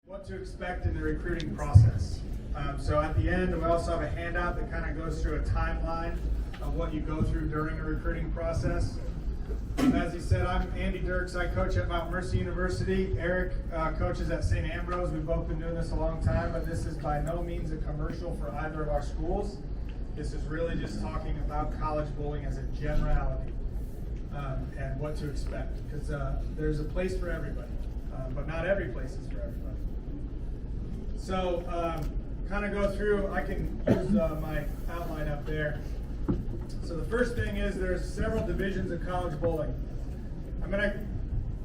What to expect in the recruiting process. So at the end, we also have a handout that kind of goes through a timeline of what you go through during a recruiting process. As he said, I'm Andy Dierks. I coach at Mount Mercy University. Eric coaches at St. Ambrose. We've both been doing this a long time, but this is by no means a commercial for either of our schools. This is really just talking about college bowling as a generality and what to expect, because there's a place for everybody, but not every place is for everybody. So, kind of go through, I can use my outline up there. So the first thing is there's several divisions of college bowling.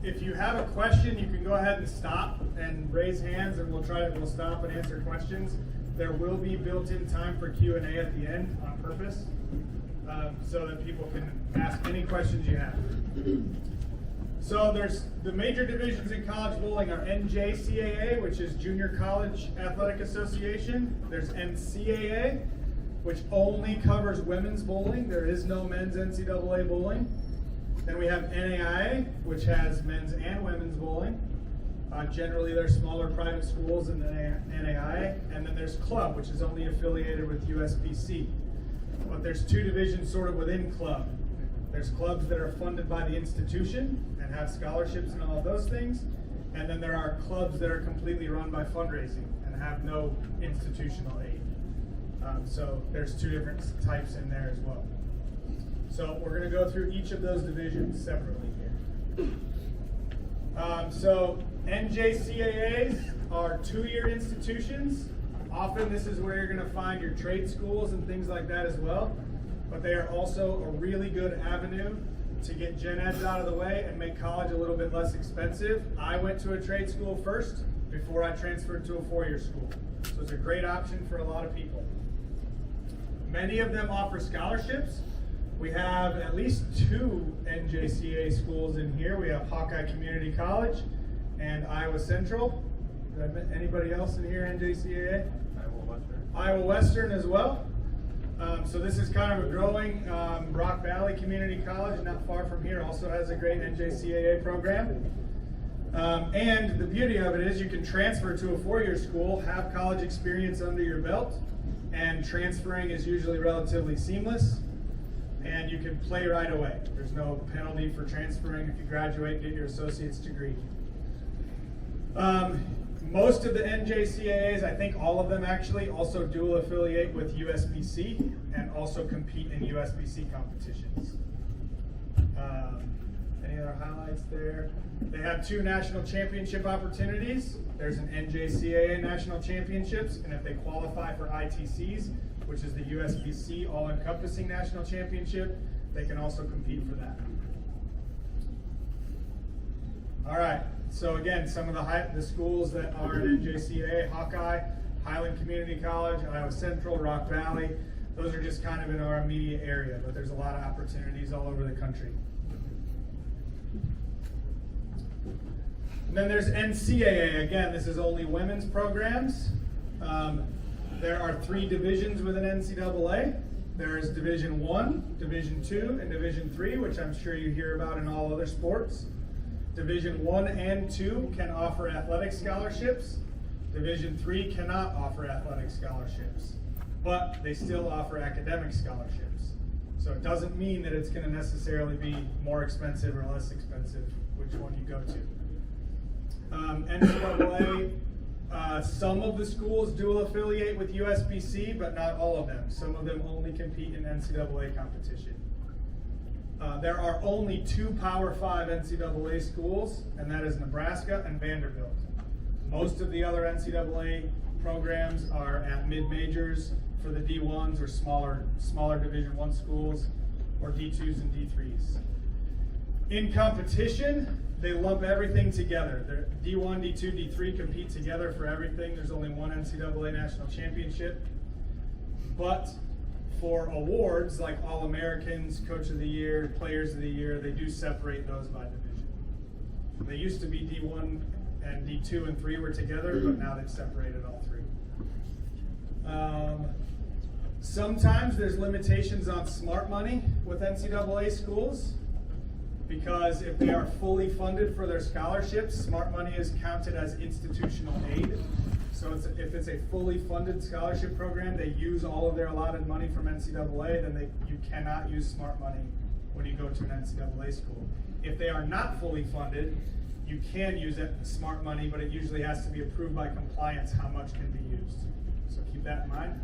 If you have a question, you can go ahead and stop and raise hands, and we'll stop and answer questions. There will be built-in time for Q&A at the end on purpose, so that people can ask any questions you have. So there's the major divisions in college bowling are NJCAA, which is Junior College Athletic Association. There's NCAA, which only covers women's bowling. There is no men's NCAA bowling. Then we have NAIA, which has men's and women's bowling. Generally, they're smaller private schools in the NAIA. And then there's Club, which is only affiliated with USBC. But there's two divisions sort of within Club. There's clubs that are funded by the institution and have scholarships and all of those things. And then there are clubs that are completely run by fundraising and have no institutional aid. So there's two different types in there as well. So we're going to go through each of those divisions separately here. So NJCAAs are two-year institutions. Often this is where you're going to find your trade schools and things like that as well. But they are also a really good avenue to get gen eds out of the way and make college a little bit less expensive. I went to a trade school first before I transferred to a four-year school. So it's a great option for a lot of people. Many of them offer scholarships. We have at least two NJCAA schools in here. We have Hawkeye Community College and Iowa Central. Anybody else in here NJCAA? Iowa Western as well. So this is kind of a growing Rock Valley Community College, not far from here, also has a great NJCAA program. And the beauty of it is you can transfer to a four-year school, have college experience under your belt, and transferring is usually relatively seamless, and you can play right away. There's no penalty for transferring if you graduate and get your associate's degree. Most of the NJCAAs, I think all of them actually, also dual affiliate with USBC and also compete in USBC competitions. Any other highlights there? They have two national championship opportunities. There's an NJCAA National Championships, and if they qualify for ITCs, which is the USBC all-encompassing national championship, they can also compete for that. All right. So again, some of the schools that are in NJCAA, Hawkeye, Highland Community College, Iowa Central, Rock Valley, those are just kind of in our immediate area, but there's a lot of opportunities all over the country. And then there's NCAA. Again, this is only women's programs. There are three divisions within NCAA. There is Division 1, Division 2, and Division 3, which I'm sure you hear about in all other sports. Division 1 and 2 can offer athletic scholarships. Division 3 cannot offer athletic scholarships, but they still offer academic scholarships. So it doesn't mean that it's going to necessarily be more expensive or less expensive, which one you go to. NCAA, some of the schools dual affiliate with USBC, but not all of them. Some of them only compete in NCAA competition. There are only two Power 5 NCAA schools, and that is Nebraska and Vanderbilt. Most of the other NCAA programs are at mid-majors for the D1s or smaller Division I schools, or D2s and D3s. In competition, they lump everything together. D1, D2, D3 compete together for everything. There's only one NCAA national championship. But for awards like All-Americans, Coach of the Year, Players of the Year, they do separate those by division. They used to be D1 and D2 and 3 were together, but now they've separated all three. Sometimes there's limitations on smart money with NCAA schools. because if they are fully funded for their scholarships, smart money is counted as institutional aid. So if it's a fully funded scholarship program, they use all of their allotted money from NCAA, then you cannot use smart money when you go to an NCAA school. If they are not fully funded, you can use smart money, but it usually has to be approved by compliance how much can be used. So keep that in mind.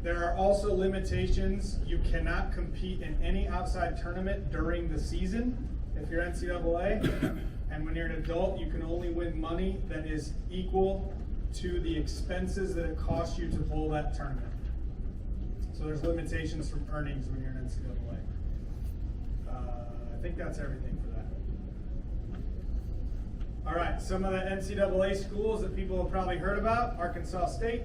There are also limitations. You cannot compete in any outside tournament during the season if you're NCAA. And when you're an adult, you can only win money that is equal to the expenses that it costs you to bowl that tournament. So there's limitations from earnings when you're an NCAA. I think that's everything for that. All right, some of the NCAA schools that people have probably heard about: Arkansas State,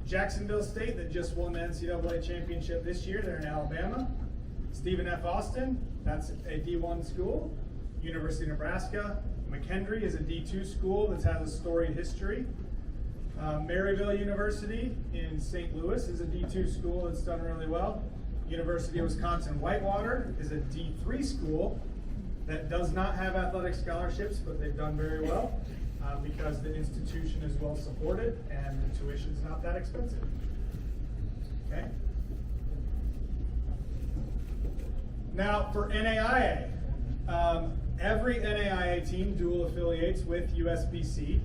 Jacksonville State that just won the NCAA championship this year, they're in Alabama. Stephen F. Austin, that's a D1 school. University of Nebraska. McKinney is a D2 school that has a storied history. Maryville University in St. Louis is a D2 school that's done really well. University of Wisconsin-Whitewater is a D3 school that does not have athletic scholarships, but they've done very well because the institution is well supported and the tuition is not that expensive. Okay. Now for NAIA, every NAIA team dual affiliates with USBC.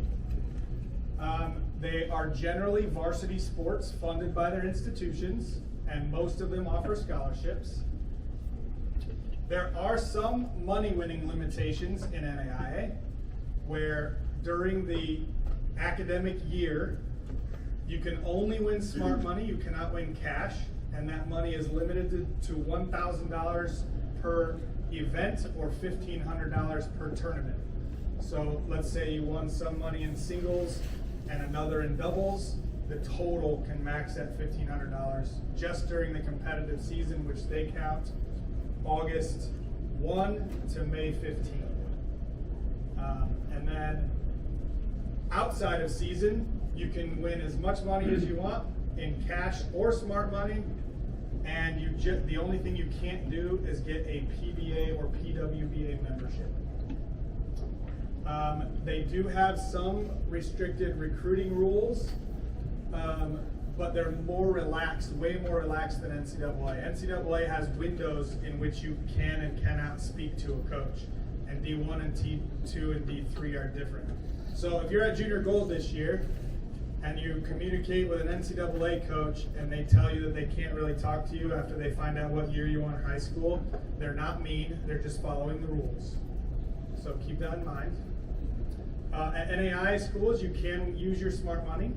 They are generally varsity sports funded by their institutions, and most of them offer scholarships. There are some money-winning limitations in NAIA, where during the academic year, you can only win smart money, you cannot win cash, and that money is limited to $1,000 per event or $1,500 per tournament. So let's say you won some money in singles and another in doubles, the total can max at $1,500 just during the competitive season, which they count August 1 to May 15. And then outside of season, you can win as much money as you want in cash or smart money, and the only thing you can't do is get a PBA or PWBA membership. They do have some restricted recruiting rules, but they're more relaxed, way more relaxed than NCAA. NCAA has windows in which you can and cannot speak to a coach, and D1 and T2 and D3 are different. So if you're at Junior Gold this year and you communicate with an NCAA coach and they tell you that they can't really talk to you after they find out what year you want in high school, they're not mean, they're just following the rules. So keep that in mind. At NAIA schools, you can use your smart money,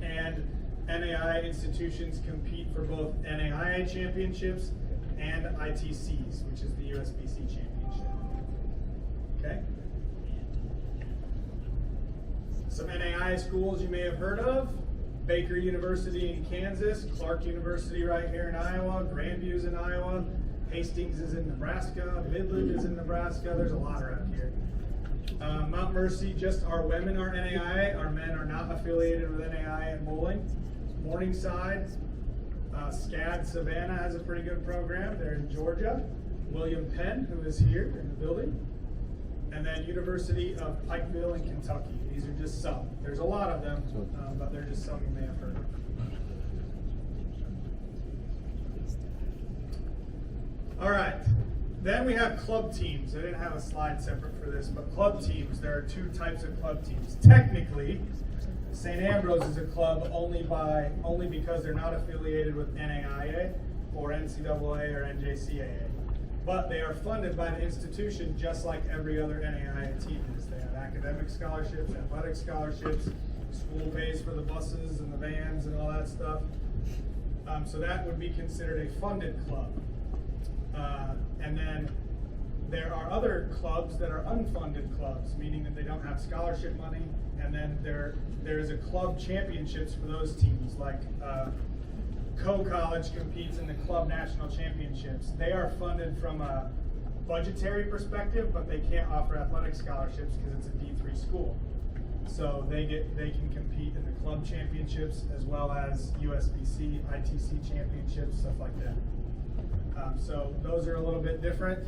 and NAIA institutions compete for both NAIA championships and ITCs, which is the USBC championship. Okay? Some NAIA schools you may have heard of: Baker University in Kansas, Clark University right here in Iowa, Grandview's in Iowa, Hastings is in Nebraska, Midland is in Nebraska. There's a lot around here. Mount Mercy, just our women are NAIA. Our men are not affiliated with NAIA in bowling. Morningside, SCAD Savannah has a pretty good program. They're in Georgia. William Penn, who is here in the building. And then University of Pikeville in Kentucky. These are just some. There's a lot of them, but they're just some you may have heard of. All right. Then we have club teams. I didn't have a slide separate for this, but club teams, there are two types of club teams. Technically, St. Ambrose is a club only because they're not affiliated with NAIA or NCAA or NJCAA. But they are funded by the institution just like every other NAIA team is. They have academic scholarships, athletic scholarships, school pays for the buses and the vans and all that stuff. So that would be considered a funded club. And then there are other clubs that are unfunded clubs, meaning that they don't have scholarship money. And then there's a club championships for those teams, like Co-College competes in the club national championships. They are funded from a budgetary perspective, but they can't offer athletic scholarships because it's a D3 school. So they can compete in the club championships as well as USBC, ITC championships, stuff like that. So those are a little bit different.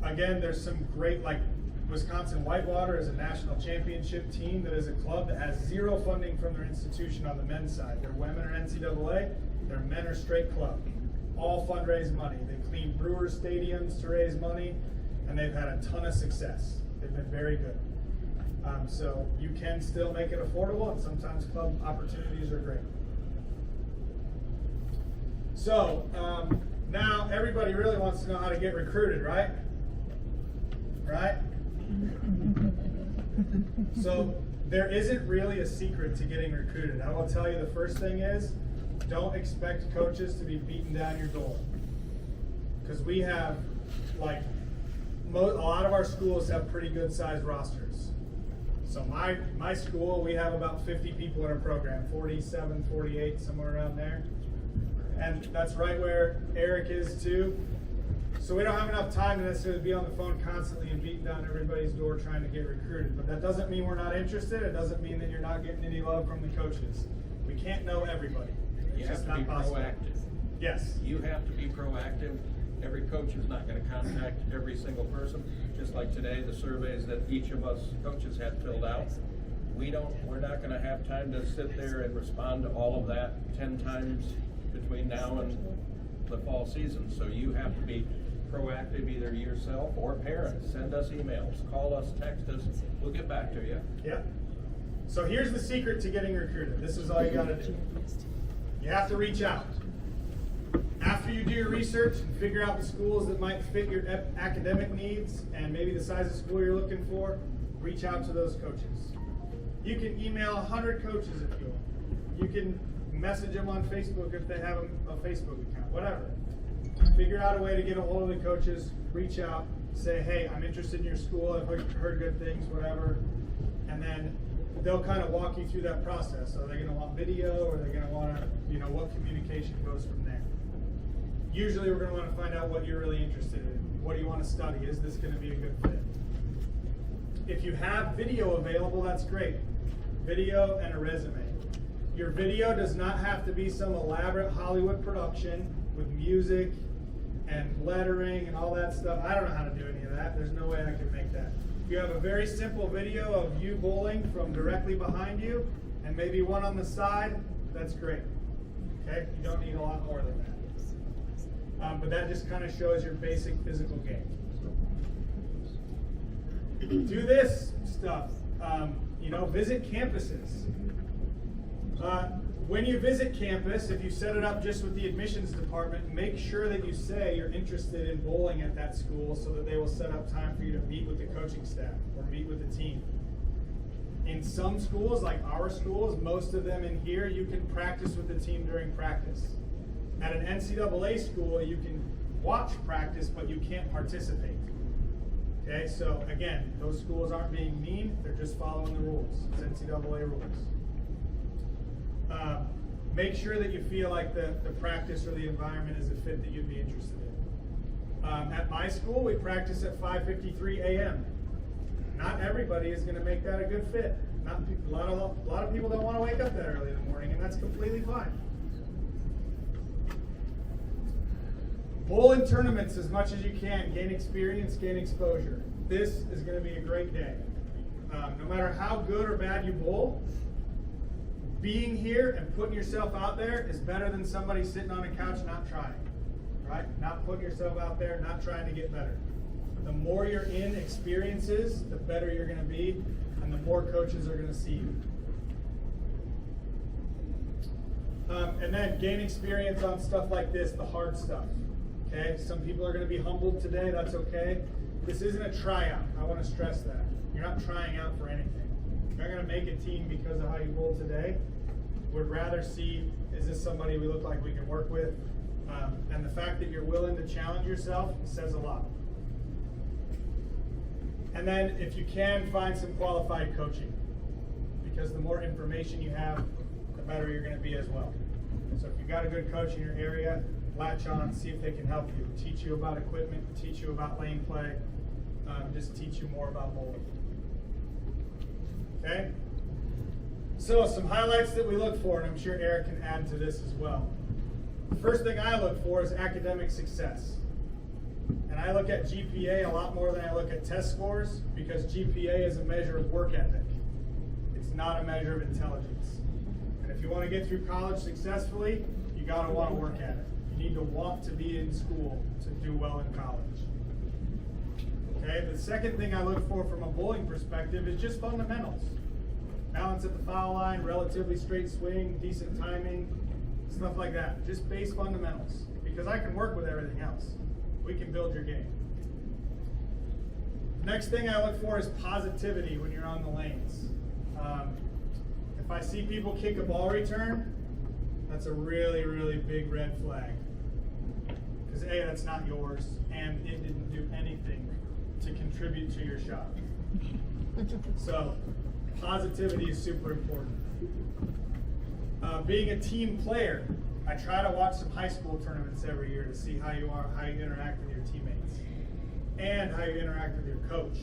Again, there's some great, like Wisconsin Whitewater is a national championship team that is a club that has zero funding from their institution on the men's side. Their women are NCAA, their men are straight club. All fundraise money. They clean Brewers stadiums to raise money, and they've had a ton of success. They've been very good. So you can still make it affordable, and sometimes club opportunities are great. So now everybody really wants to know how to get recruited, right? Right? So there isn't really a secret to getting recruited. I will tell you the first thing is, don't expect coaches to be beating down your door. Because we have, like, a lot of our schools have pretty good sized rosters. So my school, we have about 50 people in our program, 47, 48, somewhere around there. And that's right where Eric is too. So we don't have enough time to necessarily be on the phone constantly and beating down everybody's door trying to get recruited. But that doesn't mean we're not interested. It doesn't mean that you're not getting any love from the coaches. We can't know everybody. You have to be proactive. Yes. You have to be proactive. Every coach is not going to contact every single person. Just like today, the surveys that each of us coaches had filled out. We're not going to have time to sit there and respond to all of that 10 times between now and the fall season. So you have to be proactive, either yourself or parents. Send us emails, call us, text us. We'll get back to you. Yeah. So here's the secret to getting recruited. This is all you got to do. You have to reach out. After you do your research and figure out the schools that might fit your academic needs and maybe the size of school you're looking for, reach out to those coaches. You can email 100 coaches if you want. You can message them on Facebook if they have a Facebook account, whatever. Figure out a way to get a hold of the coaches, reach out, say, hey, I'm interested in your school, I've heard good things, whatever. And then they'll kind of walk you through that process. Are they going to want video, or are they going to want to, what communication goes from there? Usually we're going to want to find out what you're really interested in. What do you want to study? Is this going to be a good fit? If you have video available, that's great. Video and a resume. Your video does not have to be some elaborate Hollywood production with music and lettering and all that stuff. I don't know how to do any of that. There's no way I can make that. If you have a very simple video of you bowling from directly behind you and maybe one on the side, that's great. Okay? You don't need a lot more than that. But that just kind of shows your basic physical game. Do this stuff. Visit campuses. When you visit campus, if you set it up just with the admissions department, make sure that you say you're interested in bowling at that school so that they will set up time for you to meet with the coaching staff or meet with the team. In some schools, like our schools, most of them in here, you can practice with the team during practice. At an NCAA school, you can watch practice, but you can't participate. Okay, so again, those schools aren't being mean, they're just following the rules. It's NCAA rules. Make sure that you feel like the practice or the environment is a fit that you'd be interested in. At my school, we practice at 5:53 a.m. Not everybody is going to make that a good fit. A lot of people don't want to wake up that early in the morning, and that's completely fine. Bowl in tournaments as much as you can. Gain experience, gain exposure. This is going to be a great day. No matter how good or bad you bowl, being here and putting yourself out there is better than somebody sitting on a couch not trying, right? Not putting yourself out there, not trying to get better. The more you're in experiences, the better you're going to be, and the more coaches are going to see you. And then gain experience on stuff like this, the hard stuff. Okay, some people are going to be humbled today, that's okay. This isn't a tryout, I want to stress that. You're not trying out for anything. You're not going to make a team because of how you bowl today. We'd rather see, is this somebody we look like we can work with? And the fact that you're willing to challenge yourself says a lot. And then if you can, find some qualified coaching. Because the more information you have, the better you're going to be as well. So if you've got a good coach in your area, latch on, see if they can help you. Teach you about equipment, teach you about lane play, just teach you more about bowling. Okay? So some highlights that we look for, and I'm sure Eric can add to this as well. The first thing I look for is academic success. And And I look at GPA a lot more than I look at test scores, because GPA is a measure of work ethic. It's not a measure of intelligence. And if you want to get through college successfully, you got to want to work at it. You need to want to be in school to do well in college. Okay, the second thing I look for from a bowling perspective is just fundamentals. Balance at the foul line, relatively straight swing, decent timing, stuff like that. Just base fundamentals. Because I can work with everything else. We can build your game. Next thing I look for is positivity when you're on the lanes. If I see people kick a ball return, that's a really, really big red flag. Because A, that's not yours, and it didn't do anything to contribute to your shot. So, positivity is super important. Being a team player, I try to watch some high school tournaments every year to see how you interact with your teammates, and how you interact with your coach.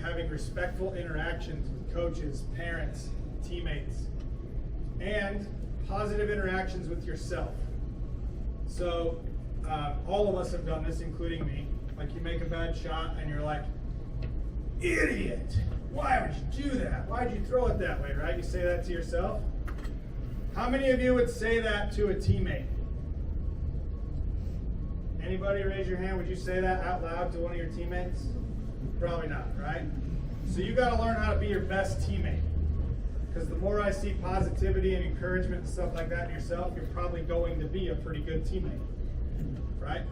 Having respectful interactions with coaches, parents, teammates, and positive interactions with yourself. So, all of us have done this, including me. Like, you make a bad shot and you're like, idiot! Why would you do that? Why'd you throw it that way, right? You say that to yourself. How many of you would say that to a teammate? Anybody raise your hand? Would you say that out loud to one of your teammates? Probably not, right? So you got to learn how to be your best teammate. Because the more I see positivity and encouragement and stuff like that in yourself, you're probably going to be a pretty good teammate, right?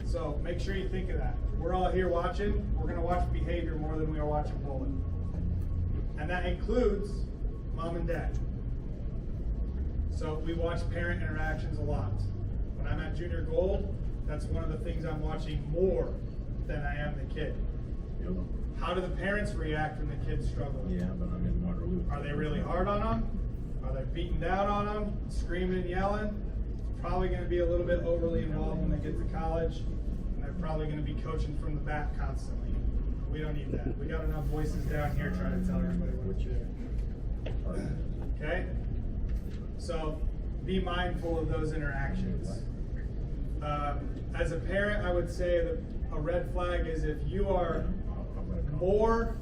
So make sure you think of that. We're all here watching. We're going to watch behavior more than we are watching bowling. And that includes mom and dad. So we watch parent interactions a lot. When I'm at Junior Gold, that's one of the things I'm watching more than I am the kid. Yep. How do the parents react when the kids struggle? Yeah, but I'm in Waterloo. Are they really hard on them? Are they beating down on them, screaming and yelling? It's probably going to be a little bit overly involved when they get to college, and they're probably going to be coaching from the back constantly. We don't need that. We got enough voices down here trying to tell everybody what you're doing. Okay? So be mindful of those interactions. As a parent, I would say that a red flag is if you are more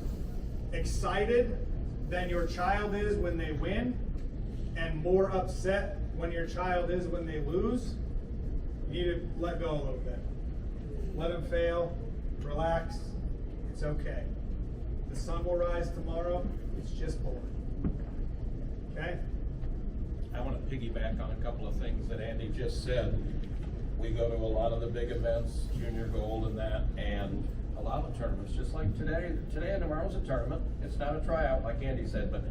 excited than your child is when they win, and more upset when your child is when they lose, you need to let go a little bit. Let them fail, relax, it's okay. The sun will rise tomorrow, it's just bowling. Okay? I want to piggyback on a couple of things that Andy just said. We go to a lot of the big events, Junior Gold and that, and a lot of tournaments, just like today and tomorrow's a tournament. It's not a tryout like Andy said, but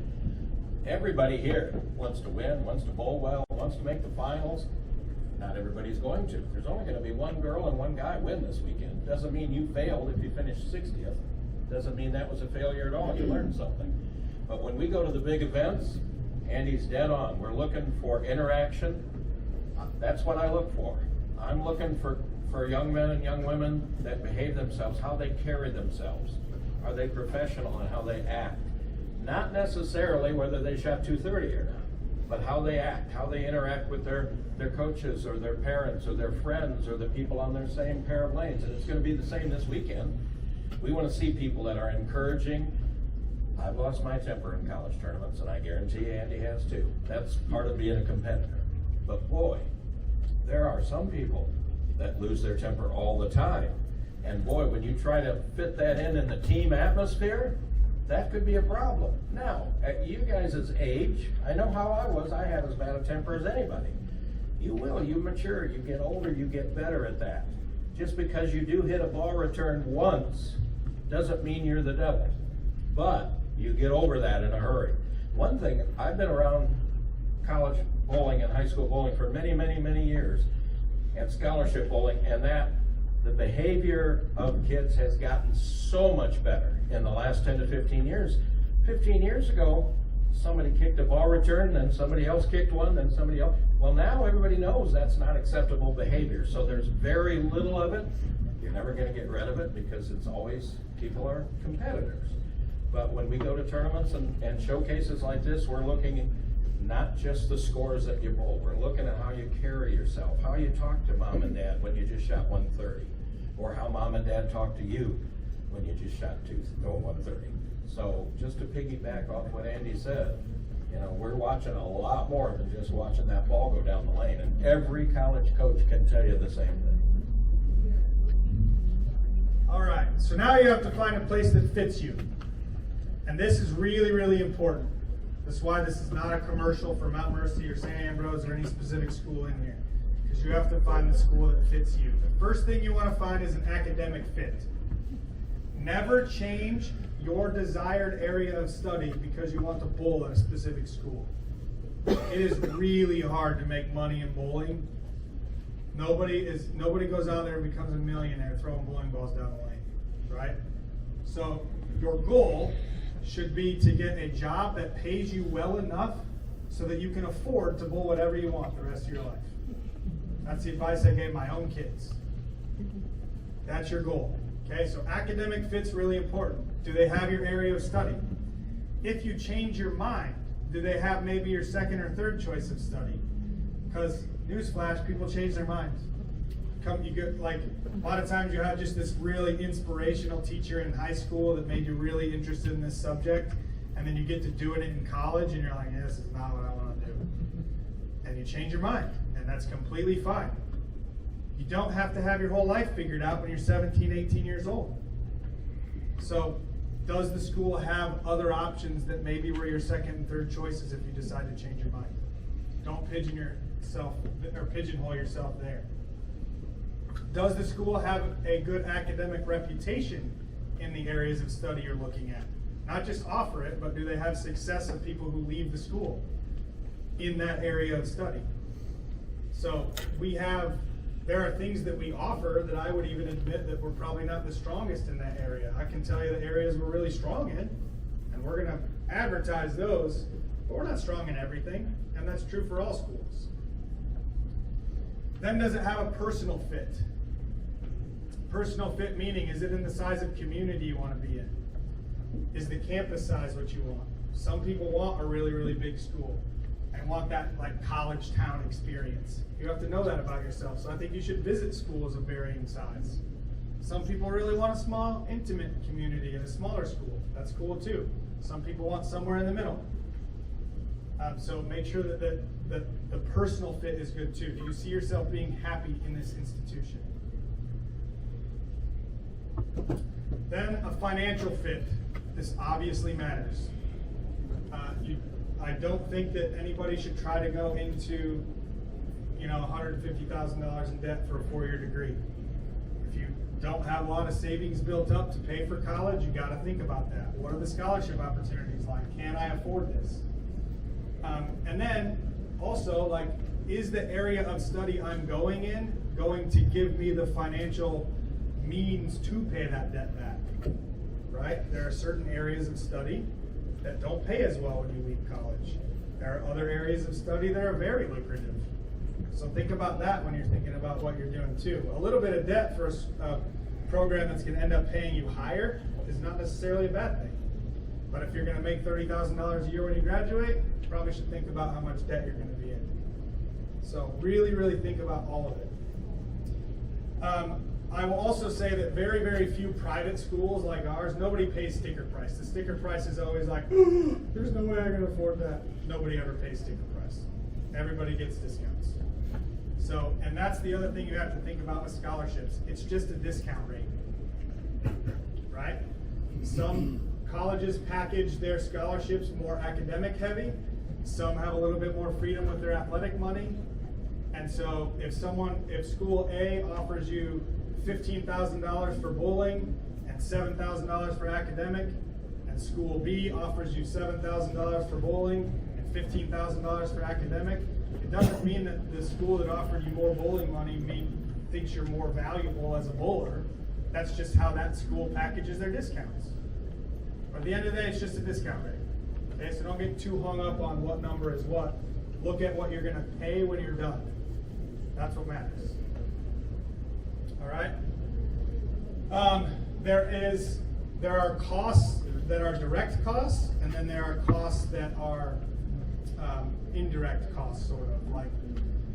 everybody here wants to win, wants to bowl well, wants to make the finals. Not everybody's going to. There's only going to be one girl and one guy win this weekend. Doesn't mean you failed if you finished 60th. Doesn't mean that was a failure at all. You learned something. But when we go to the big events, Andy's dead on. We're looking for interaction. That's what I look for. I'm looking for young men and young women that behave themselves, how they carry themselves. Are they professional in how they act? Not necessarily whether they shot 230 or not, but how they act, how they interact with their coaches or their parents or their friends or the people on their same pair of lanes. And it's going to be the same this weekend. We want to see people that are encouraging. I've lost my temper in college tournaments, and I guarantee Andy has too. That's part of being a competitor. But boy, there are some people that lose their temper all the time. And boy, when you try to fit that in the team atmosphere, that could be a problem. Now, at you guys' age, I know how I was. I had as bad a temper as anybody. You mature, you get older, you get better at that. Just because you do hit a ball return once doesn't mean you're the devil. But you get over that in a hurry. One thing, I've been around college bowling and high school bowling for many, many, many years, and scholarship bowling, and that the behavior of kids has gotten so much better in the last 10 to 15 years. 15 years ago, somebody kicked a ball return, then somebody else kicked one, then somebody else. Well, now everybody knows that's not acceptable behavior, so there's very little of it. You're never going to get rid of it because it's always, people are competitors. But when we go to tournaments and showcases like this, we're looking not just the scores that you bowl. We're looking at how you carry yourself, how you talk to mom and dad when you just shot 130, or how mom and dad talk to you when you just shot 130. So just to piggyback off what Andy said, you know, we're watching a lot more than just watching that ball go down the lane, and every college coach can tell you the same thing. All right, so now you have to find a place that fits you. And this is really, really important. That's why this is not a commercial for Mount Mercy or St. Ambrose or any specific school in here. Because you have to find the school that fits you. The first thing you want to find is an academic fit. Never change your desired area of study because you want to bowl at a specific school. It is really hard to make money in bowling. Nobody goes out there and becomes a millionaire throwing bowling balls down the lane, right? So your goal should be to get a job that pays you well enough so that you can afford to bowl whatever you want the rest of your life. That's the advice I gave my own kids. That's your goal. Okay, so academic fit's really important. Do they have your area of study? If you change your mind, do they have maybe your second or third choice of study? Because newsflash, people change their minds. You get, like, a lot of times you have just this really inspirational teacher in high school that made you really interested in this subject, and then you get to doing it in college, and you're like, yeah, this is not what I want to do. And you change your mind, and that's completely fine. You don't have to have your whole life figured out when you're 17, 18 years old. So, does the school have other options that maybe were your second and third choices if you decide to change your mind? Don't pigeonhole yourself there. Does the school have a good academic reputation in the areas of study you're looking at? Not just offer it, but do they have success of people who leave the school in that area of study? So there are things that we offer that I would even admit that we're probably not the strongest in that area. I can tell you the areas we're really strong in, and we're going to advertise those, but we're not strong in everything, and that's true for all schools. Then does it have a personal fit? Personal fit meaning, is it in the size of community you want to be in? Is the campus size what you want? Some people want a really, really big school and want that like college town experience. You have to know that about yourself. So I think you should visit schools of varying size. Some people really want a small, intimate community in a smaller school. That's cool too. Some people want somewhere in the middle. So make sure that the personal fit is good too. Do you see yourself being happy in this institution? Then a financial fit. This obviously matters. I don't think that anybody should try to go into, $150,000 in debt for a 4-year degree. If you don't have a lot of savings built up to pay for college, you got to think about that. What are the scholarship opportunities like? Can I afford this? And then also, is the area of study I'm going in going to give me the financial means to pay that debt back? Right? There are certain areas of study that don't pay as well when you leave college. There are other areas of study that are very lucrative. So think about that when you're thinking about what you're doing too. A little bit of debt for a program that's going to end up paying you higher is not necessarily a bad thing. But if you're going to make $30,000 a year when you graduate, you probably should think about how much debt you're going to be in. So really, really think about all of it. I will also say that very, very few private schools like ours, nobody pays sticker price. The sticker price is always like, there's no way I can afford that. Nobody ever pays sticker price. Everybody gets discounts. So, and that's the other thing you have to think about with scholarships. It's just a discount rate, right? Some colleges package their scholarships more academic heavy. Some have a little bit more freedom with their athletic money. And so if school A offers you $15,000 for bowling and $7,000 for academic, and school B offers you $7,000 for bowling and $15,000 for academic, it doesn't mean that the school that offered you more bowling money thinks you're more valuable as a bowler. That's just how that school packages their discounts. But at the end of the day, it's just a discount rate. Okay, so don't get too hung up on what number is what. Look at what you're going to pay when you're done. That's what matters. All right. There are costs that are direct costs, and then there are costs that are indirect costs, sort of. Like,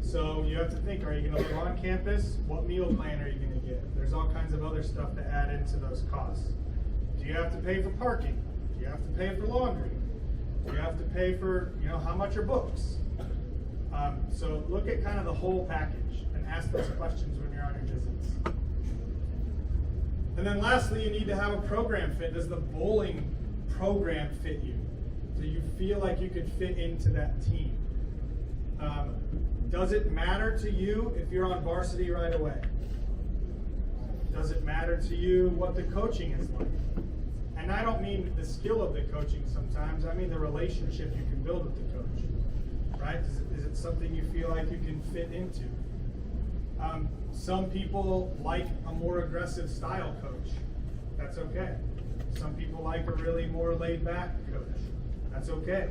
so you have to think, are you going to live on campus? What meal plan are you going to get? There's all kinds of other stuff to add into those costs. Do you have to pay for parking? Do you have to pay for laundry? Do you have to pay for, how much are books? So look at kind of the whole package and ask those questions when you're on your visits. And then lastly, you need to have a program fit. Does the bowling program fit you? Do you feel like you could fit into that team? Does it matter to you if you're on varsity right away? Does it matter to you what the coaching is like? And I don't mean the skill of the coaching sometimes, I mean the relationship you can build with the coach, right? Is it something you feel like you can fit into? Some people like a more aggressive style coach. That's okay. Some people like a really more laid back coach. That's okay.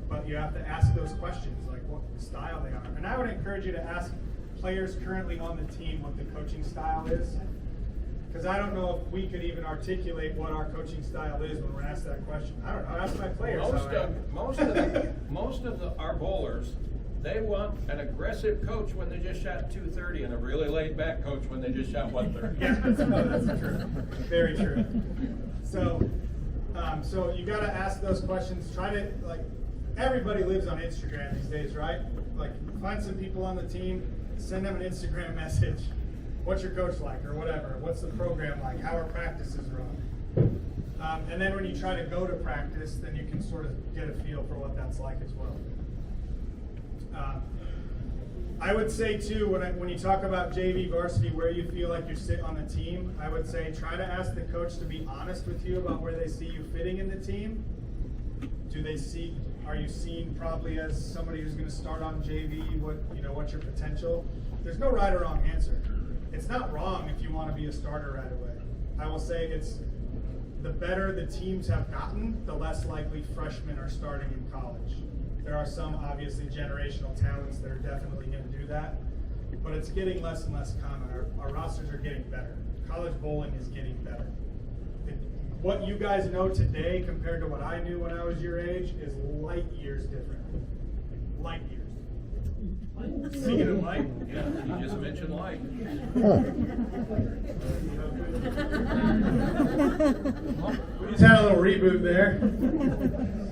But you have to ask those questions, like what style they are. And I would encourage you to ask players currently on the team what the coaching style is. Because I don't know if we could even articulate what our coaching style is when we're asked that question. I don't know. Ask my players. Most of our bowlers, they want an aggressive coach when they just shot 230 and a really laid back coach when they just shot 130. Yeah, that's true. Very true. So you got to ask those questions. Try to, like, everybody lives on Instagram these days, right? Like, find some people on the team, send them an Instagram message. What's your coach like, or whatever? What's the program like? How are practices run? And then when you try to go to practice, then you can sort of get a feel for what that's like as well. I would say too, when you talk about JV varsity, where you feel like you sit on the team, I would say try to ask the coach to be honest with you about where they see you fitting in the team. Are you seen probably as somebody who's going to start on JV? What's your potential? There's no right or wrong answer. It's not wrong if you want to be a starter right away. I will say it's the better the teams have gotten, the less likely freshmen are starting in college. There are some obviously generational talents that are definitely going to do that, but it's getting less and less common. Our rosters are getting better. College bowling is getting better. What you guys know today compared to what I knew when I was your age is light years different. Light years. Speaking of light, Yeah, you just mentioned light. We just had a little reboot there.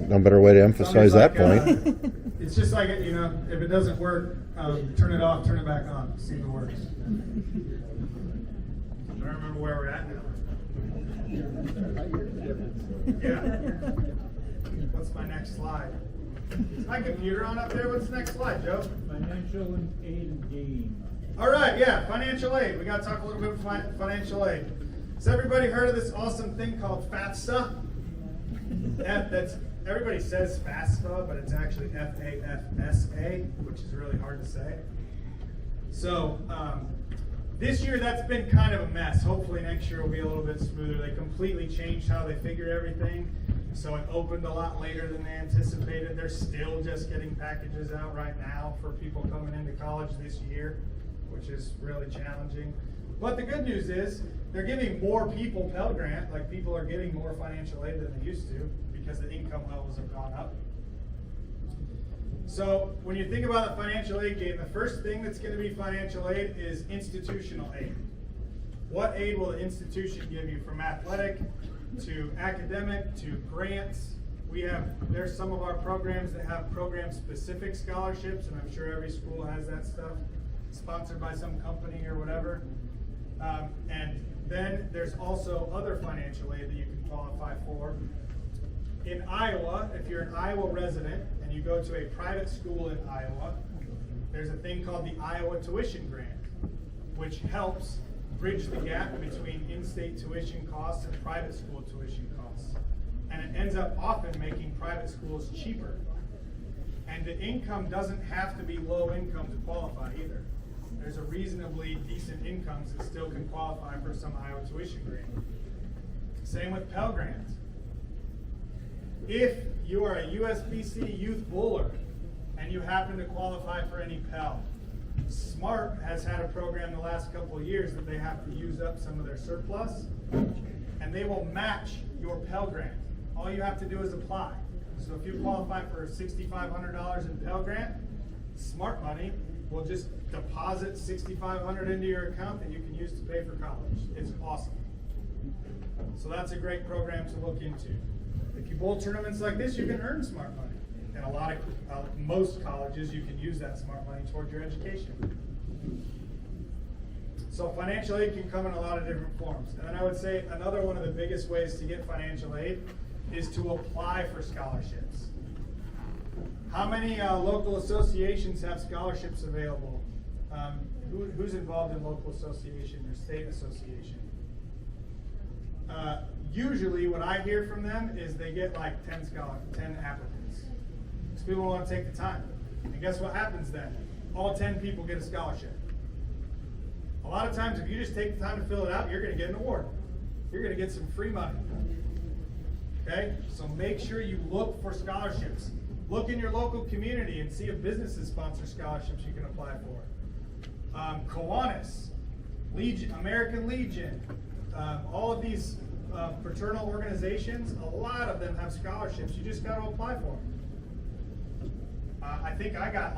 No better way to emphasize that point. It's just like, if it doesn't work, turn it off, turn it back on, see if it works. I don't remember where we're at now. Yeah. What's my next slide? Is my computer on up there? What's the next slide, Joe? Financial aid and gain. All right, yeah, financial aid. We got to talk a little bit about financial aid. Has everybody heard of this awesome thing called FAFSA? Everybody says FAFSA, but it's actually FAFSA, which is really hard to say. So this year that's been kind of a mess. Hopefully next year will be a little bit smoother. They completely changed how they figure everything. So it opened a lot later than they anticipated. They're still just getting packages out right now for people coming into college this year, which is really challenging. But the good news is they're giving more people Pell Grant, like people are getting more financial aid than they used to because the income levels have gone up. So when you think about the financial aid game, the first thing that's going to be financial aid is institutional aid. What aid will the institution give you, from athletic to academic to grants? There's some of our programs that have program-specific scholarships, and I'm sure every school has that stuff, sponsored by some company or whatever. And then there's also other financial aid that you can qualify for. In Iowa, if you're an Iowa resident and you go to a private school in Iowa, there's a thing called the Iowa Tuition Grant, which helps bridge the gap between in-state tuition costs and private school tuition costs. And it ends up often making private schools cheaper. And the income doesn't have to be low income to qualify either. There's a reasonably decent incomes that still can qualify for some Iowa tuition grant. Same with Pell Grants. If you are a USBC youth bowler and you happen to qualify for any Pell, SMART has had a program the last couple of years that they have to use up some of their surplus, and they will match your Pell Grant. All you have to do is apply. So if you qualify for $6,500 in Pell Grant, Smart Money will just deposit $6,500 into your account that you can use to pay for college. It's awesome. So that's a great program to look into. If you bowl tournaments like this, you can earn Smart Money. And most colleges, you can use that Smart Money toward your education. So financial aid can come in a lot of different forms. And then I would say another one of the biggest ways to get financial aid is to apply for scholarships. How many local associations have scholarships available? Who's involved in local association or state association? Usually what I hear from them is they get like 10 applicants. Because people want to take the time. And guess what happens then? All 10 people get a scholarship. A lot of times if you just take the time to fill it out, you're going to get an award. You're going to get some free money. Okay? So make sure you look for scholarships. Look in your local community and see if businesses sponsor scholarships you can apply for. Kiwanis, Legion, American Legion, all of these fraternal organizations, a lot of them have scholarships. You just got to apply for them. I think I got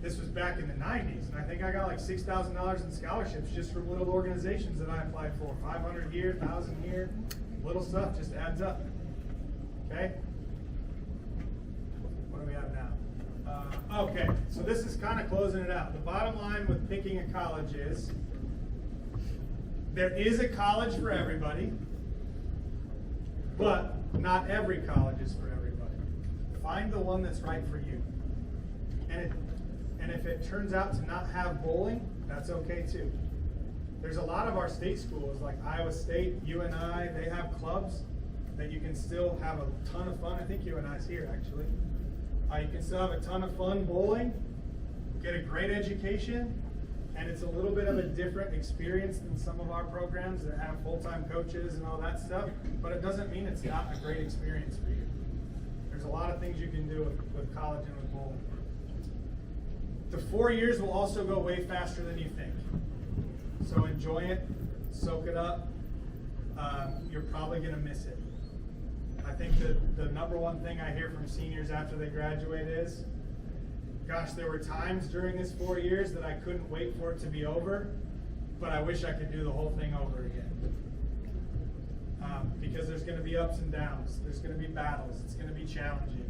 this was back in the 90s, and I think I got like $6,000 in scholarships just from little organizations that I applied for. 500 here, 1,000 here, little stuff just adds up. Okay? What do we have now? Okay, so this is kind of closing it out. The bottom line with picking a college is there is a college for everybody, but not every college is for everybody. Find the one that's right for you. And if it turns out to not have bowling, that's okay too. There's a lot of our state schools, like Iowa State, UNI, they have clubs that you can still have a ton of fun. I think UNI's here actually. You can still have a ton of fun bowling, get a great education, and it's a little bit of a different experience than some of our programs that have full-time coaches and all that stuff, but it doesn't mean it's not a great experience for you. There's a lot of things you can do with college and with bowling. The 4 years will also go way faster than you think. So enjoy it, soak it up. You're probably gonna miss it. I think the number one thing I hear from seniors after they graduate is, gosh, there were times during this 4 years that I couldn't wait for it to be over, but I wish I could do the whole thing over again. Because there's gonna be ups and downs. There's gonna be battles. It's gonna be challenging.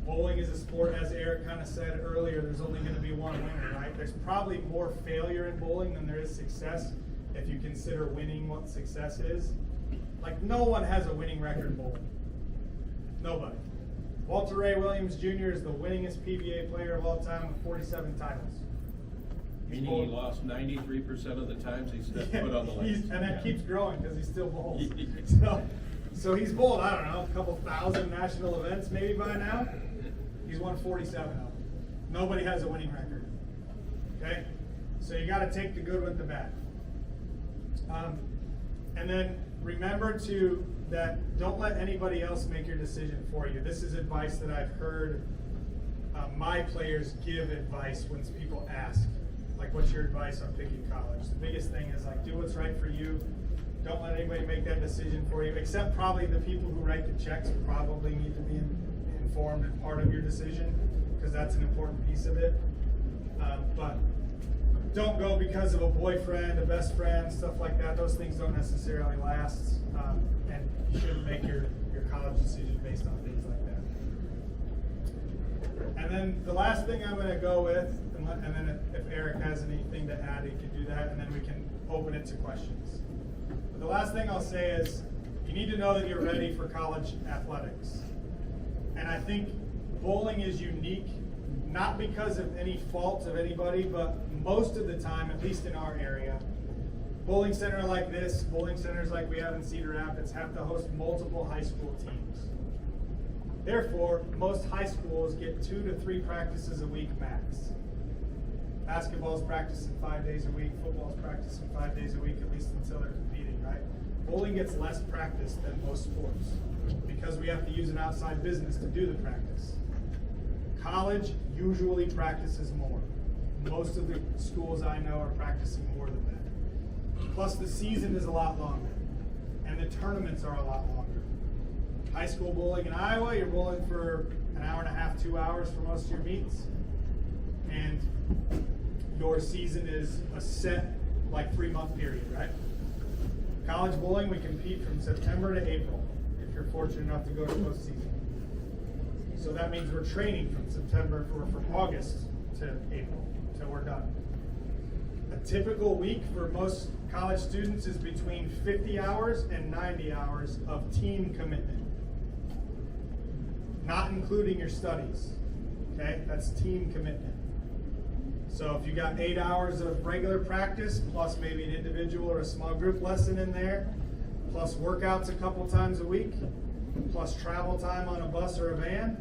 Bowling is a sport, as Eric kind of said earlier, there's only going to be one winner, right? There's probably more failure in bowling than there is success if you consider winning what success is. Like, no one has a winning record in bowling. Nobody. Walter Ray Williams Jr. is the winningest PBA player of all time with 47 titles. Meaning he lost 93% of the times he stepped foot on the list. And that keeps growing because he still bowls. So he's bowled, I don't know, a couple thousand national events maybe by now. He's won 47 of them. Nobody has a winning record. Okay? So you got to take the good with the bad. And then remember that don't let anybody else make your decision for you. This is advice that I've heard my players give advice when people ask, like, what's your advice on picking college? The biggest thing is, like, do what's right for you. Don't let anybody make that decision for you, except probably the people who write the checks probably need to be informed and part of your decision, because that's an important piece of it. But don't go because of a boyfriend, a best friend, stuff like that. Those things don't necessarily last, and you shouldn't make your college decision based on things like that. And then the last thing I'm going to go with, and then if Eric has anything to add, he can do that, and then we can open it to questions. But the last thing I'll say is, you need to know that you're ready for college athletics. And I think bowling is unique, not because of any fault of anybody, but most of the time, at least in our area, bowling center like this, bowling centers like we have in Cedar Rapids, have to host multiple high school teams. Therefore, most high schools get 2 to 3 practices a week max. Basketball's practicing 5 days a week, football's practicing 5 days a week, at least until they're competing, right? Bowling gets less practice than most sports because we have to use an outside business to do the practice. College usually practices more. Most of the schools I know are practicing more than that. Plus the season is a lot longer, and the tournaments are a lot longer. High school bowling in Iowa, you're bowling for an hour and a half, 2 hours for most of your meets. And your season is a set, like 3-month period, right? College bowling, we compete from September to April, if you're fortunate enough to go to postseason. So that means we're training from September, or from August to April, till we're done. A typical week for most college students is between 50 hours and 90 hours of team commitment. Not including your studies, okay? That's team commitment. So if you got 8 hours of regular practice, plus maybe an individual or a small group lesson in there, plus workouts a couple times a week, plus travel time on a bus or a van,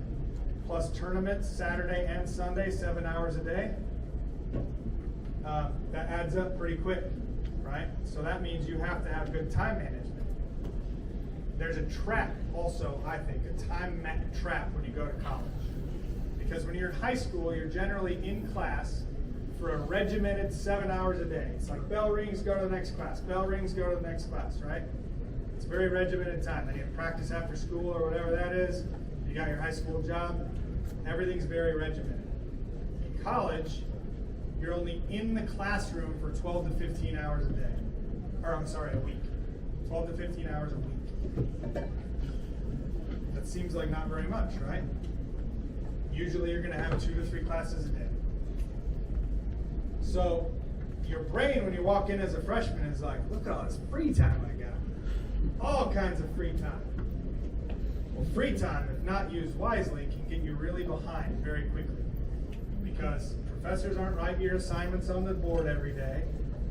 plus tournaments Saturday and Sunday, 7 hours a day, that adds up pretty quick, right? So that means you have to have good time management. There's a trap also, I think, a time trap when you go to college. Because when you're in high school, you're generally in class for a regimented 7 hours a day. It's like bell rings, go to the next class. Bell rings, go to the next class, right? It's very regimented time. Then you have practice after school or whatever that is. You got your high school job. Everything's very regimented. In college, you're only in the classroom for 12 to 15 hours a day. Or I'm sorry, a week. 12 to 15 hours a week. That seems like not very much, right? Usually you're going to have 2 to 3 classes a day. So your brain, when you walk in as a freshman, is like, look at all this free time I got. All kinds of free time. Well, free time, if not used wisely, can get you really behind very quickly. Because professors aren't writing your assignments on the board every day,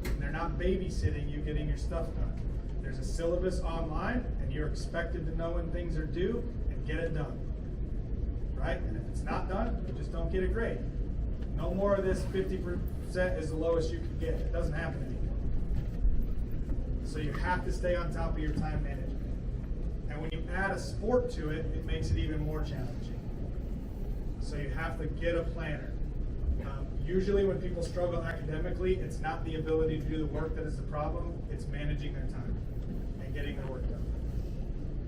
and they're not babysitting you getting your stuff done. There's a syllabus online, and you're expected to know when things are due and get it done. Right? And if it's not done, you just don't get a grade. No more of this 50% is the lowest you can get. It doesn't happen anymore. So you have to stay on top of your time management. And when you add a sport to it, it makes it even more challenging. So you have to get a planner. Usually when people struggle academically, it's not the ability to do the work that is the problem, it's managing their time and getting their work done.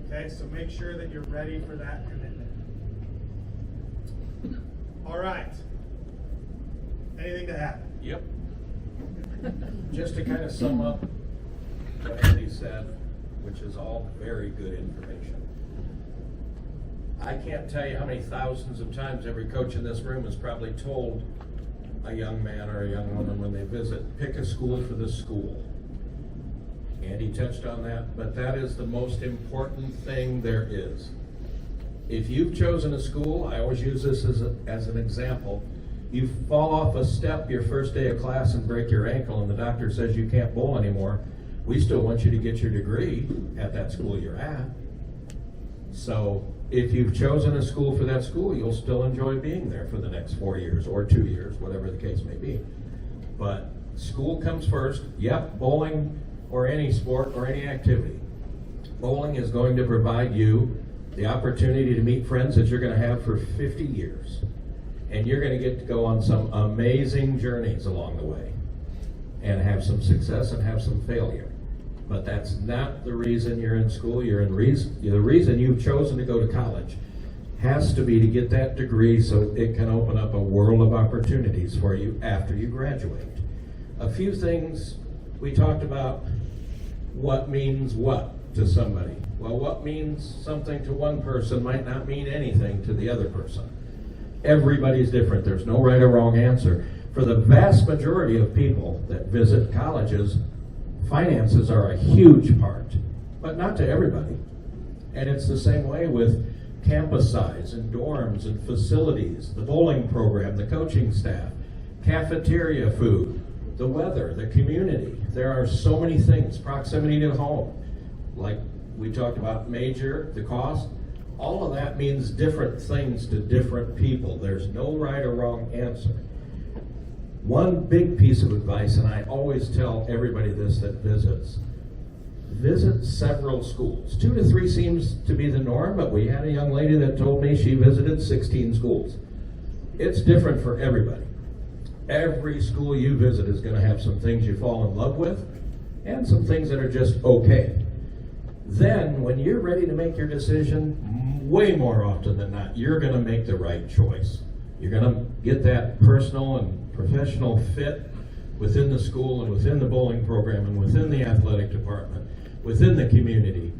Okay, so make sure that you're ready for that commitment. All right. Anything to add? Yep. Just to kind of sum up what Andy said, which is all very good information. I can't tell you how many thousands of times every coach in this room has probably told a young man or a young woman when they visit, pick a school for the school. Andy touched on that, but that is the most important thing there is. If you've chosen a school, I always use this as an example, you fall off a step your first day of class and break your ankle and the doctor says you can't bowl anymore, we still want you to get your degree at that school you're at. So if you've chosen a school for that school, you'll still enjoy being there for the next 4 years or 2 years, whatever the case may be. But school comes first. Yep, bowling or any sport or any activity. Bowling is going to provide you the opportunity to meet friends that you're going to have for 50 years. And you're going to get to go on some amazing journeys along the way and have some success and have some failure. But that's not the reason you're in school. The reason you've chosen to go to college has to be to get that degree so it can open up a world of opportunities for you after you graduate. A few things we talked about, what means what to somebody. Well, what means something to one person might not mean anything to the other person. Everybody's different. There's no right or wrong answer. For the vast majority of people that visit colleges, finances are a huge part, but not to everybody. And it's the same way with campus size and dorms and facilities, the bowling program, the coaching staff, cafeteria food, the weather, the community. There are so many things, proximity to home, like we talked about major, the cost. All of that means different things to different people. There's no right or wrong answer. One big piece of advice, and I always tell everybody this that visits, visit several schools. 2 to 3 seems to be the norm, but we had a young lady that told me she visited 16 schools. It's different for everybody. Every school you visit is going to have some things you fall in love with and some things that are just okay. Then, when you're ready to make your decision, way more often than not, you're going to make the right choice. You're going to get that personal and professional fit within the school and within the bowling program and within the athletic department, within the community.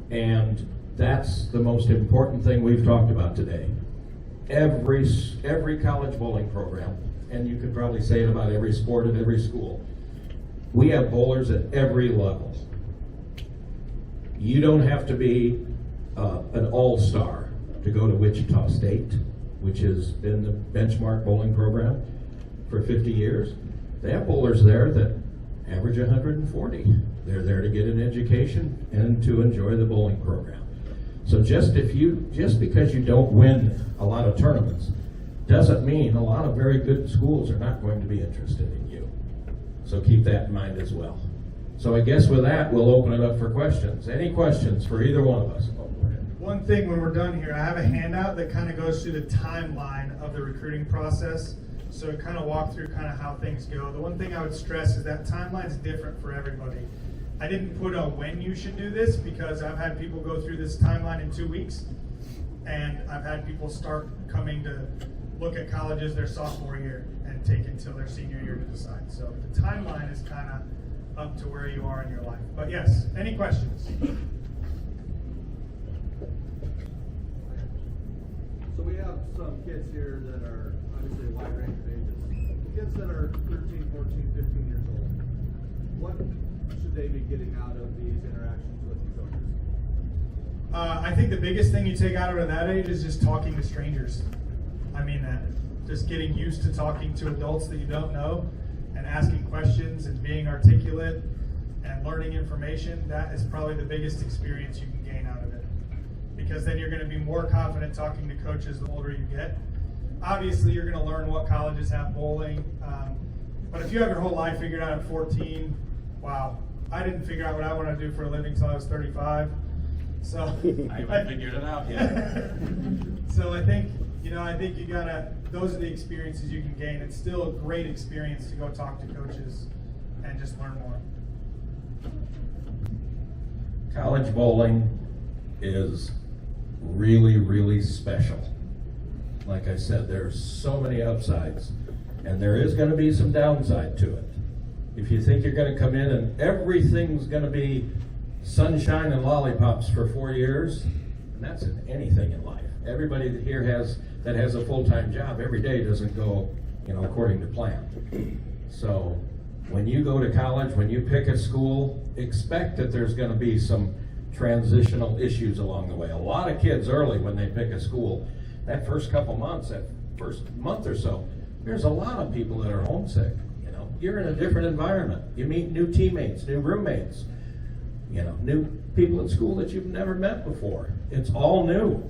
And that's the most important thing we've talked about today. Every college bowling program, and you could probably say it about every sport at every school, we have bowlers at every level. You don't have to be an all-star to go to Wichita State, which has been the benchmark bowling program for 50 years. They have bowlers there that average 140. They're there to get an education and to enjoy the bowling program. So just because you don't win a lot of tournaments doesn't mean a lot of very good schools are not going to be interested in you. So keep that in mind as well. So I guess with that, we'll open it up for questions. Any questions for either one of us? One thing when we're done here, I have a handout that kind of goes through the timeline of the recruiting process. So it kind of walk through kind of how things go. The one thing I would stress is that timeline is different for everybody. I didn't put a when you should do this because I've had people go through this timeline in 2 weeks, and I've had people start coming to look at colleges their sophomore year and take until their senior year to decide. So the timeline is kind of up to where you are in your life. But yes, any questions? So we have some kids here that are obviously a wide range of ages. Kids that are 13, 14, 15 years old. What should they be getting out of these interactions with the coaches? I think the biggest thing you take out of that age is just talking to strangers. I mean that. Just getting used to talking to adults that you don't know and asking questions and being articulate and learning information. That is probably the biggest experience you can gain out of it. Because then you're going to be more confident talking to coaches the older you get. Obviously, you're going to learn what colleges have bowling. But if you have your whole life figured out at 14, wow. I didn't figure out what I want to do for a living until I was 35. So I haven't figured it out yet. So I think you gotta, those are the experiences you can gain. It's still a great experience to go talk to coaches and just learn more. College bowling is really, really special. Like I said, there's so many upsides, and there is going to be some downside to it. If you think you're going to come in and everything's going to be sunshine and lollipops for 4 years, and that's in anything in life. Everybody that here has a full-time job every day doesn't go, according to plan. So when you go to college, when you pick a school, expect that there's going to be some transitional issues along the way. A lot of kids early, when they pick a school, that first couple months, that first month or so, there's a lot of people that are homesick. You're in a different environment. You meet new teammates, new roommates, new people at school that you've never met before. It's all new.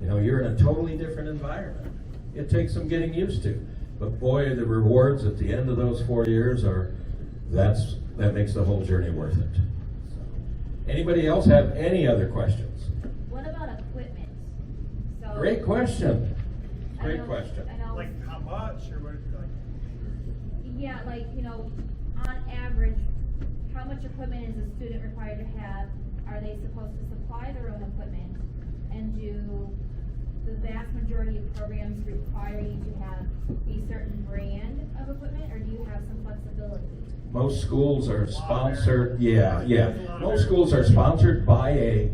You're in a totally different environment. It takes some getting used to. But boy, the rewards at the end of those 4 years that makes the whole journey worth it. Anybody else have any other questions? What about equipment? So Great question. I Great know- question. I know, Like how much or what? yeah, on average, how much equipment is a student required to have? Are they supposed to supply their own equipment? And do the vast majority of programs require you to have a certain brand of equipment, or do you have some flexibility? Most schools are sponsored, most schools are sponsored by a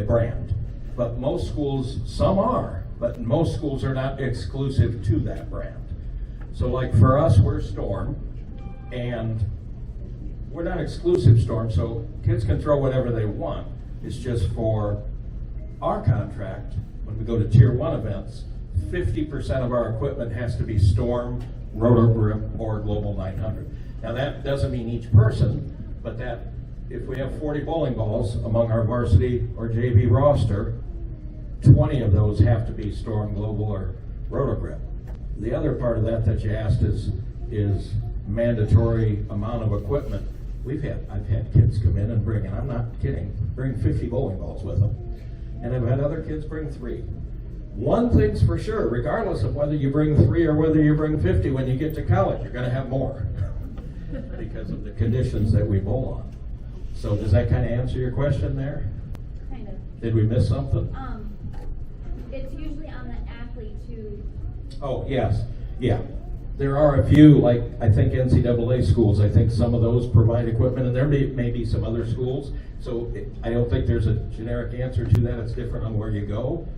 brand. But most schools, some are, but most schools are not exclusive to that brand. So like for us, we're Storm, and we're not exclusive Storm, so kids can throw whatever they want. It's just for our contract, when we go to Tier 1 events, 50% of our equipment has to be Storm, Roto Grip, or Global 900. Now that doesn't mean each person, but that if we have 40 bowling balls among our varsity or JV roster, 20 of those have to be Storm, Global, or Roto Grip. The other part of that you asked is mandatory amount of equipment. I've had kids come in and bring 50 bowling balls with them. And I've had other kids bring 3. One thing's for sure, regardless of whether you bring 3 or whether you bring 50, when you get to college, you're going to have more because of the conditions that we bowl on. So does that kind of answer your question there? Kind of. Did we miss something? It's usually on the athlete to, Oh, yes, yeah. There are a few, like, I think NCAA schools, I think some of those provide equipment, and there may be some other schools. So I don't think there's a generic answer to that, it's different on where you go.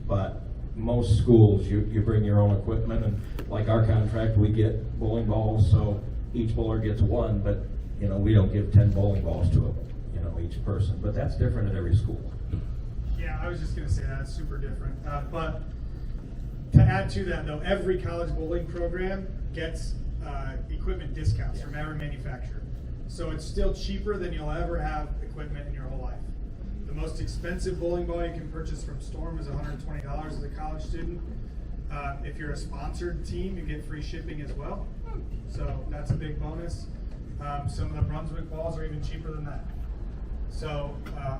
But most schools, you bring your own equipment, and like our contract, we get bowling balls, so each bowler gets one, but, you know, we don't give 10 bowling balls to each person. But that's different at every school. Yeah, I was just gonna say that, it's super different. But to add to that though, every college bowling program gets equipment discounts from every manufacturer. So it's still cheaper than you'll ever have equipment in your whole life. The most expensive bowling ball you can purchase from Storm is $120 as a college student. If you're a sponsored team, you get free shipping as well. So that's a big bonus. Some of the Brunswick balls are even cheaper than that. So,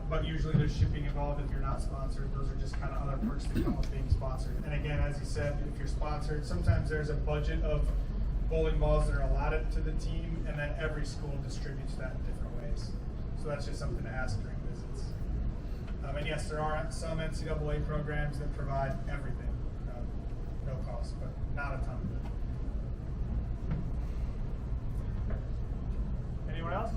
but usually there's shipping involved if you're not sponsored. Those are just kind of other perks that come with being sponsored. And again, as you said, if you're sponsored, sometimes there's a budget of bowling balls that are allotted to the team, and then every school distributes that in different ways. So that's just something to ask during visits. And yes, there are some NCAA programs that provide everything, no cost, but not a ton. Anyone else?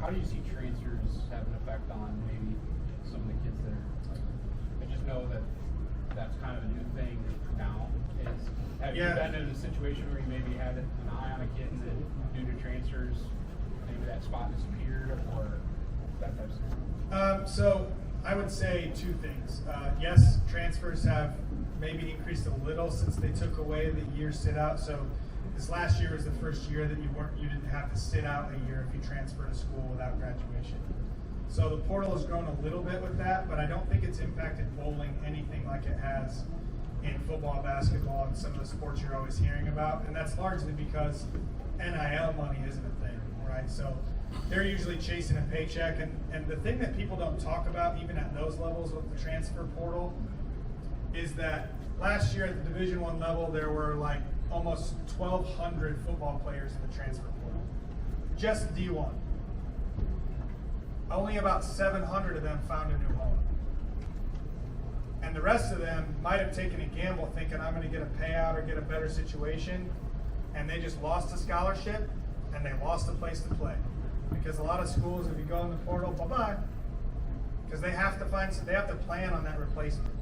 How do you see transfers have an effect on maybe some of the kids that are, I just know that that's kind of a new thing now. Have you been in a situation where you maybe had an eye on a kid and then due to transfers, maybe that spot disappeared or that type of stuff? So I would say two things. Yes, transfers have maybe increased a little since they took away the year sit out. So this last year was the first year that you didn't have to sit out a year if you transfer to school without graduation. So the portal has grown a little bit with that, but I don't think it's impacted bowling anything like it has in football, basketball, and some of the sports you're always hearing about. And that's largely because NIL money isn't a thing, right? So they're usually chasing a paycheck. And the thing that people don't talk about, even at those levels with the transfer portal, is that last year at the Division I level, there were like almost 1,200 football players in the transfer portal. Just D1. Only about 700 of them found a new home. And the rest of them might have taken a gamble thinking I'm going to get a payout or get a better situation, and they just lost a scholarship and they lost a place to play. Because a lot of schools, if you go in the portal, bye-bye. Because they have to plan on that replacement.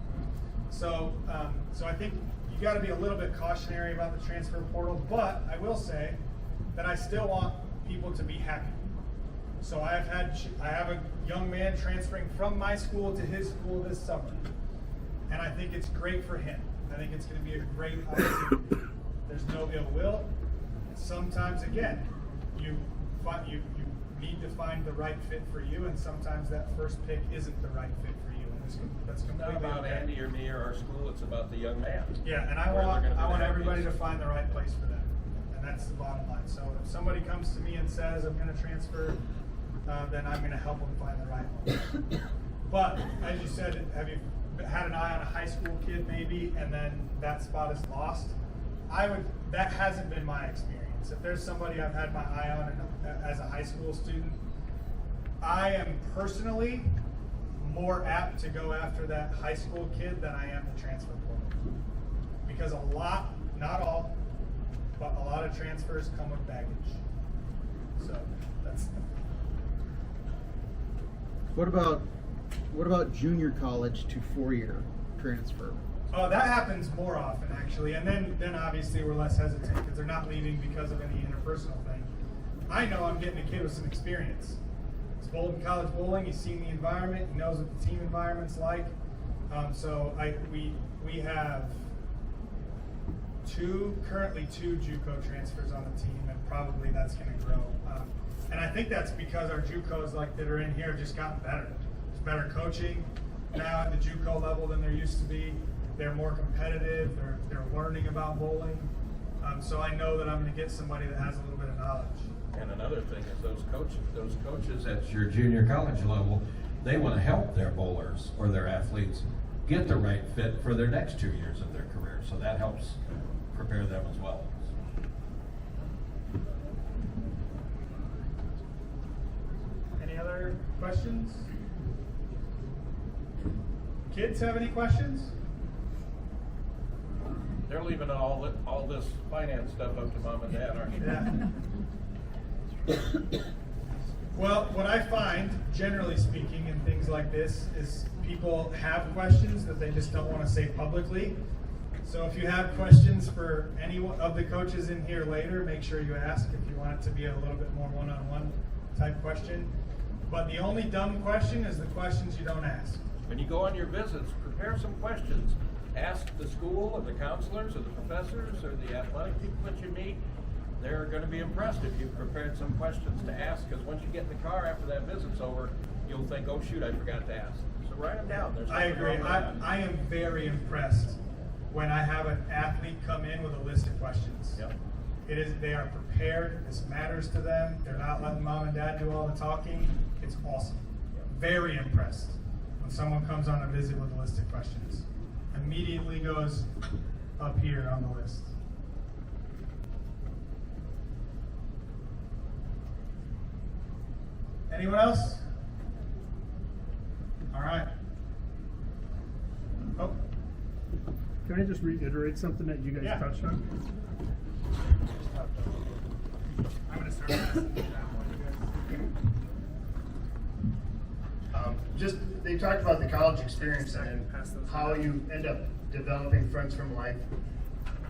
So I think you got to be a little bit cautionary about the transfer portal, but I will say that I still want people to be happy. So I have a young man transferring from my school to his school this summer, and I think it's great for him. I think it's going to be a great opportunity. There's no ill will. Sometimes, again, you need to find the right fit for you, and sometimes that first pick isn't the right fit for you. And that's completely It's not about okay. Andy or me or our school, it's about the young man. Yeah, and I Where they're gonna be want the everybody to happiest. find the right place for them, and that's the bottom line. So if somebody comes to me and says I'm going to transfer, then I'm going to help them find the right one. But as you said, have you had an eye on a high school kid maybe, and then that spot is lost? That hasn't been my experience. If there's somebody I've had my eye on as a high school student, I am personally more apt to go after that high school kid than I am the transfer portal. Because a lot, not all, but a lot of transfers come with baggage. So that's. What about junior college to four-year transfer? Oh, that happens more often actually, and then obviously we're less hesitant because they're not leaving because of any interpersonal thing. I know I'm getting a kid with some experience. He's bowled in college bowling. He's seen the environment. He knows what the team environment's like. So we have currently two JUCO transfers on the team, and probably that's going to grow. And I think that's because our JUCOs that are in here have just gotten better. There's better coaching now at the JUCO level than there used to be. They're more competitive. They're learning about bowling. So I know that I'm going to get somebody that has a little bit of knowledge. And another thing is those coaches at your junior college level, they want to help their bowlers or their athletes get the right fit for their next 2 years of their career. So that helps prepare them as well. other questions? Kids have any questions? They're leaving all this finance stuff up to mom and dad, aren't you? Yeah. Well, what I find, generally speaking, in things like this, is people have questions that they just don't want to say publicly. So if you have questions for any of the coaches in here later, make sure you ask if you want it to be a little bit more one-on-one type question. But the only dumb question is the questions you don't ask. When you go on your visits, prepare some questions. Ask the school or the counselors or the professors or the athletic people that you meet. They're going to be impressed if you've prepared some questions to ask, because once you get in the car after that visit's over, you'll think, oh shoot, I forgot to ask. So write them down. There's I nothing agree. wrong with that. I am very impressed when I have an athlete come in with a list of questions. Yep. They are prepared. This matters to them. They're not letting mom and dad do all the talking. It's awesome. Very impressed when someone comes on a visit with a list of questions. Immediately goes up here on the list. Anyone else? All right. Oh, Can I just reiterate something that you guys Yeah. touched on? I'm going to start asking you that one. Just, they talked about the college experience and how you end up developing friends from life,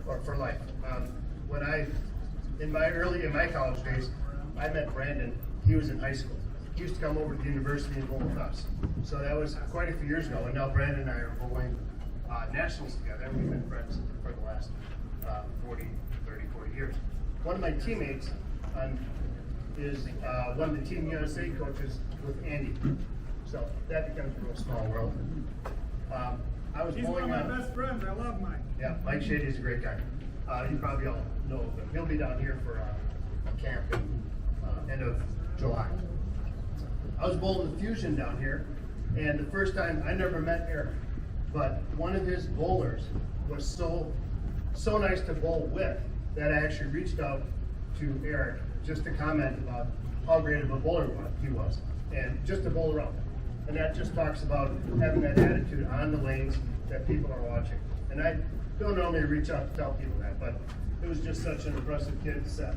or for life. In my college days, I met Brandon. He was in high school. He used to come over to the university and bowl with us. So that was quite a few years ago, and now Brandon and I are bowling nationals together, and we've been friends for the last 40 years. One of my teammates is one of the Team USA coaches with Andy. So that becomes a real small world. I was He's one bowling of my best friends. I love Mike. Yeah, Mike Shady is a great guy. You probably all know of him. He'll be down here for a camp in end of July. I was bowling the Fusion down here, and the first time I never met Eric, but one of his bowlers was so nice to bowl with that I actually reached out to Eric just to comment about how great of a bowler he was, and just to bowl around. And that just talks about having that attitude on the lanes that people are watching. And I don't normally reach out to tell people that, but it was just such an impressive kid set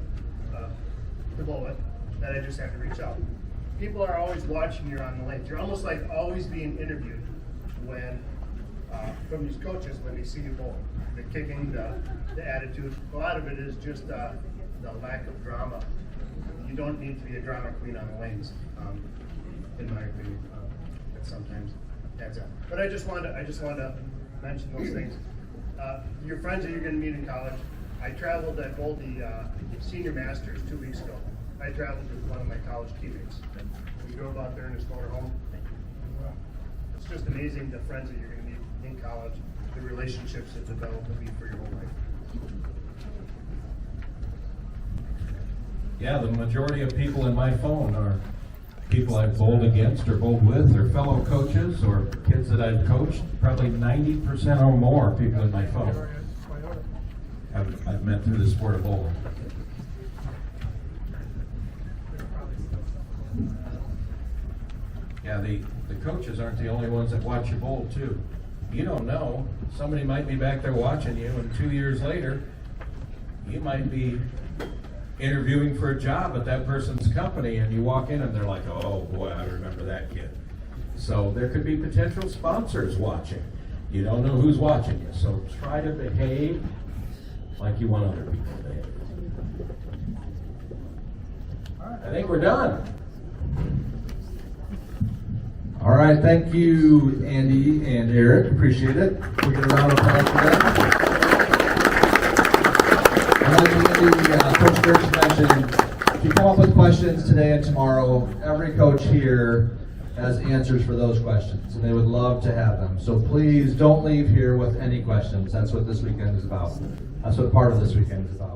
to bowl with that I just had to reach out. People are always watching you on the lanes. You're almost like always being interviewed when from these coaches when they see you bowl. The kicking, the attitude. A lot of it is just the lack of drama. You don't need to be a drama queen on the lanes, in my opinion. That sometimes adds up. But I just wanted to mention those things. Your friends that you're going to meet in college. I traveled. I bowled the senior masters 2 weeks ago. I traveled with one of my college teammates. We drove out there in his motorhome. It's just amazing the friends that you're going to meet in college, the relationships that develop will be for your whole life. Yeah, the majority of people in my phone are people I've bowled against or bowled with, or fellow coaches, or kids that I've coached. Probably 90% or more people in my phone I've met through the sport of bowling. Yeah, the coaches aren't the only ones that watch you bowl too. You don't know. Somebody might be back there watching you, and 2 years later, you might be interviewing for a job at that person's company, and you walk in and they're like, oh boy, I remember that kid. So there could be potential sponsors watching. You don't know who's watching you, so try to behave like you want other people to behave. I think we're done. All right, thank you, Andy and Eric. Appreciate it. We get a round of applause for that. And like Coach Dierks mentioned, if you come up with questions today and tomorrow, every coach here has answers for those questions, and they would love to have them. So please don't leave here with any questions. That's what this weekend is about. That's what part of this weekend is about.